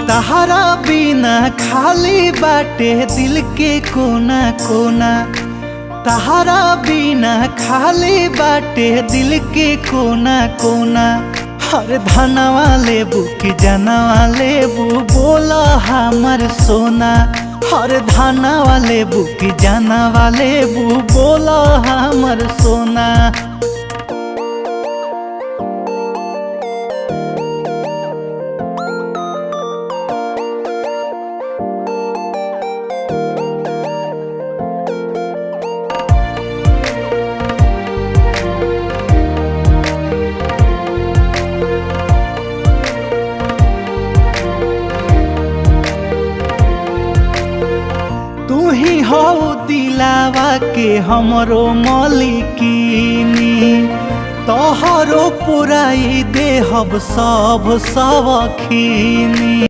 तहरा बिना खाली बाटे दिल के कोना कोना। तहरा बिना खाली बाटे दिल के कोना कोना। हर धनवा लेबू कि जनवा लेबू बोला हमर सोना। हर धनवा लेबू कि जनवा लेबू बोला हमर सोना। तू ही हो दिलावा के हमरो मालिकिनी। तोहरो पुराई देहब सब खीनी।